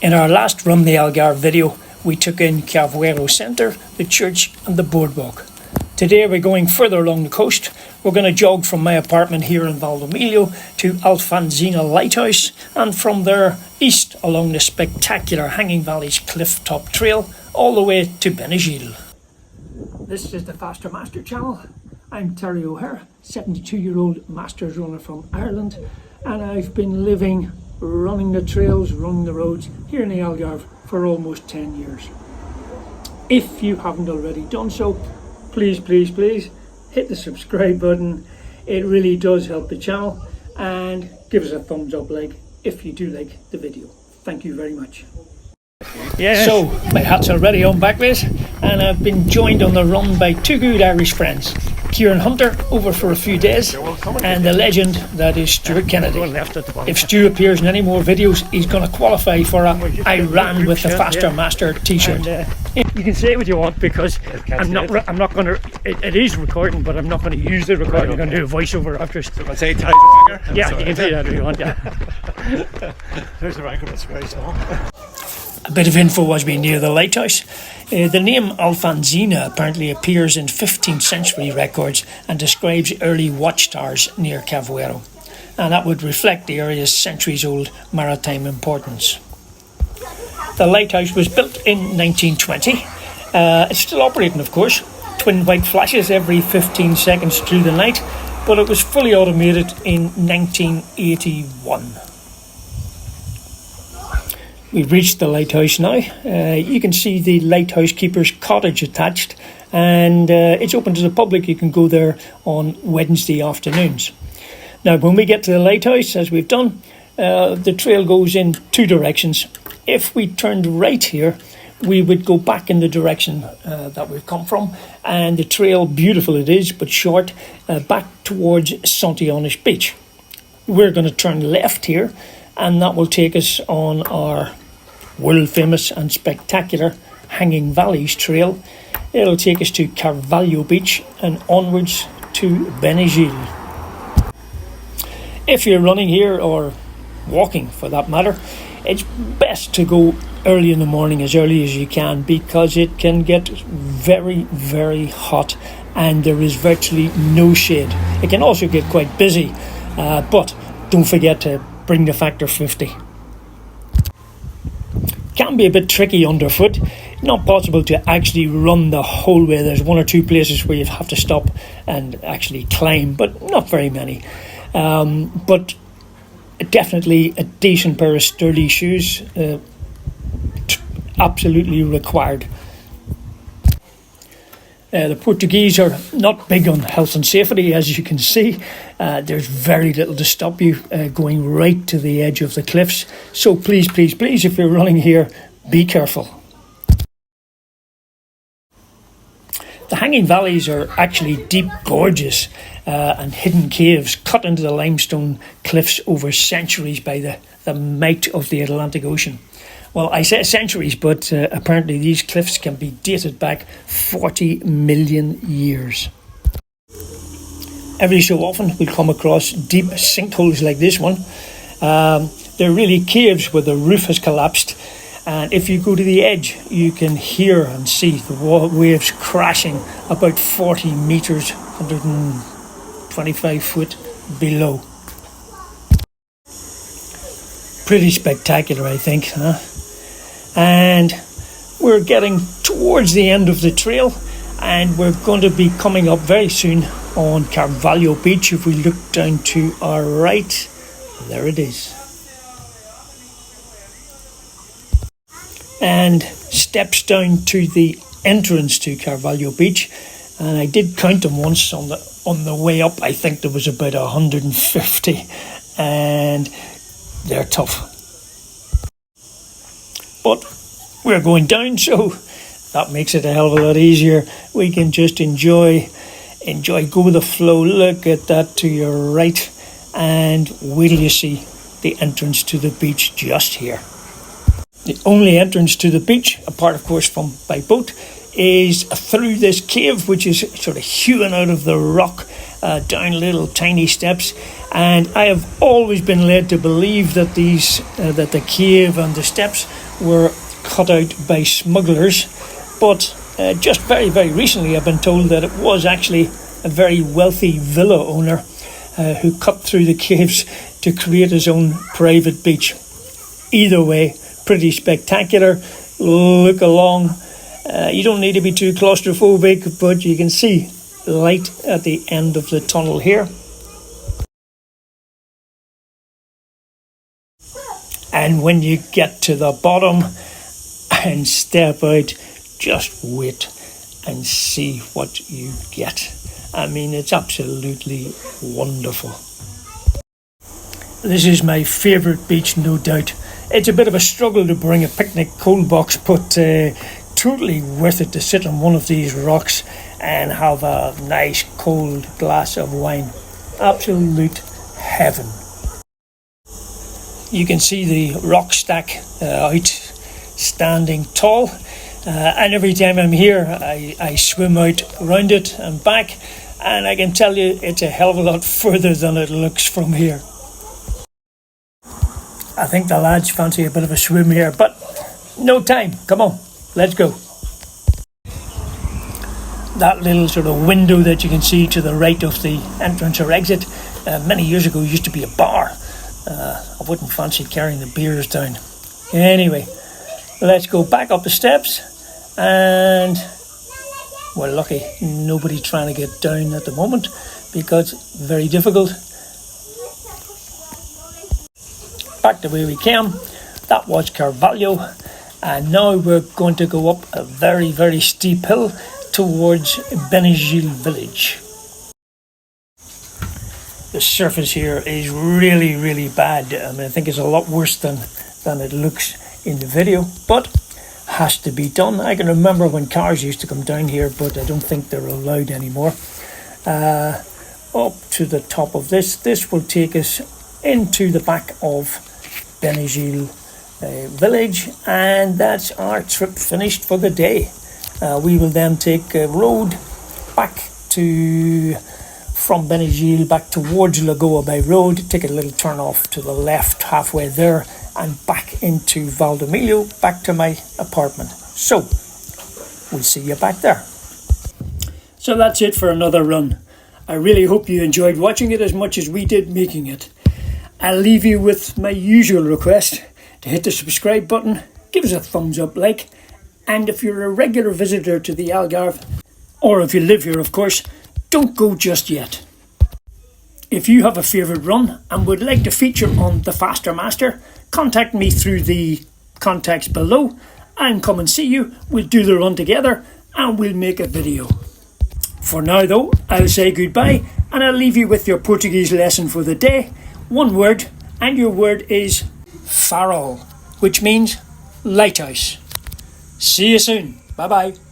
In our last Run the Algarve video, we took in Carvuero Centre, the church and the boardwalk. Today we're going further along the coast. We're going to jog from my apartment here in Valdomilio to Alfanzina Lighthouse, and from there east along the spectacular Hanging Valleys Cliff Top Trail all the way to Benagil. This is the Faster Master channel. I'm Terry O'Hare, 72-year-old Masters runner from Ireland, and I've been living, running the trails, running the roads here in the Algarve for almost 10 years. If you haven't already done so, please hit the subscribe button. It really does help the channel, and give us a thumbs up if you do like the video. Thank you very much. Yeah. So my hat's already on backwards, and I've been joined on the run by two good Irish friends, Kieran Hunter over for a few days, and the legend that is Stuart Kennedy. If Stu appears in any more videos, he's going to qualify for a I ran with the Faster Master t-shirt. You can say what you want, because I'm not going to. It is recording, but I'm not going to use the recording. I'm going to do a voiceover after. So I'll say tight finger. Yeah, you can say that if you want. Yeah. There's the anchor, that's very small. A bit of info as we near the lighthouse. The name Alfanzina apparently appears in 15th century records and describes early watchtowers near Carvuero, and that would reflect the area's centuries-old maritime importance. The lighthouse was built in 1920. It's still operating, of course. Twin white flashes every 15 seconds through the night, but it was fully automated in 1981. We've reached the lighthouse now. You can see the lighthouse keeper's cottage attached, and it's open to the public. You can go there on Wednesday afternoons. Now, when we get to the lighthouse, as we've done, the trail goes in two directions. If we turned right here, we would go back in the direction that we've come from, and the trail, beautiful it is, but short, back towards Santianes Beach. We're going to turn left here, and that will take us on our world famous and spectacular Hanging Valleys trail. It'll take us to Carvalho Beach and onwards to Benagil. If you're running here, or walking for that matter, it's best to go early in the morning, as early as you can, because it can get very, very hot and there is virtually no shade. It can also get quite busy, but don't forget to bring the factor 50. Can be a bit tricky underfoot. Not possible to actually run the whole way. There's one or two places where you have to stop and actually climb, but not very many. But definitely a decent pair of sturdy shoes, absolutely required. The Portuguese are not big on health and safety, as you can see. There's very little to stop you going right to the edge of the cliffs. So please, if you're running here, be careful. The Hanging Valleys are actually deep gorges and hidden caves cut into the limestone cliffs over centuries by the might of the Atlantic Ocean. Well, I say centuries, but apparently these cliffs can be dated back 40 million years. Every so often we'll come across deep sinkholes like this one. They're really caves where the roof has collapsed, and if you go to the edge you can hear and see the waves crashing about 40 metres, 125 foot below. Pretty spectacular, I think, huh? And we're getting towards the end of the trail, and we're going to be coming up very soon on Carvalho Beach. If we look down to our right, there it is. And steps down to the entrance to Carvalho Beach, and I did count them once on the way up. I think there was about 150, and they're tough. But we're going down, so that makes it a hell of a lot easier. We can just enjoy, go with the flow. Look at that to your right, and wait till you see the entrance to the beach just here. The only entrance to the beach, apart of course from by boat, is through this cave, which is sort of hewing out of the rock, down little tiny steps. And I have always been led to believe that the cave and the steps were cut out by smugglers, but just very, very recently I've been told that it was actually a very wealthy villa owner who cut through the caves to create his own private beach. Either way, pretty spectacular. Look along. You don't need to be too claustrophobic, but you can see light at the end of the tunnel here. And when you get to the bottom and step out, just wait and see what you get. I mean, it's absolutely wonderful. This is my favourite beach, no doubt. It's a bit of a struggle to bring a picnic cold box, but totally worth it to sit on one of these rocks and have a nice cold glass of wine. Absolute heaven. You can see the rock stack out standing tall, and every time I'm here I swim out around it and back, and I can tell you it's a hell of a lot further than it looks from here. I think the lads fancy a bit of a swim here, but no time. Come on, let's go. That little sort of window that you can see to the right of the entrance or exit, many years ago used to be a bar. I wouldn't fancy carrying the beers down. Anyway, let's go back up the steps, and we're lucky nobody trying to get down at the moment because it's very difficult. Back the way we came. That was Carvalho, and now we're going to go up a very, very steep hill towards Benigil village. The surface here is really, really bad. I mean, I think it's a lot worse than it looks in the video, but has to be done. I can remember when cars used to come down here, but I don't think they're allowed anymore. Up to the top of this. This will take us into the back of Benigil village, and that's our trip finished for the day. We will then take a road back from Benigil back towards Lagoa by road, take a little turn off to the left halfway there, and back into Valdomillo, back to my apartment. So, we'll see you back there. So that's it for another run. I really hope you enjoyed watching it as much as we did making it. I'll leave you with my usual request to hit the subscribe button, give us a thumbs up like, and if you're a regular visitor to the Algarve, or if you live here of course, don't go just yet. If you have a favourite run and would like to feature on The Faster Master, contact me through the contacts below and come and see you. We'll do the run together and we'll make a video. For now though, I'll say goodbye and I'll leave you with your Portuguese lesson for the day. One word, and your word is farol, which means lighthouse. See you soon. Bye bye.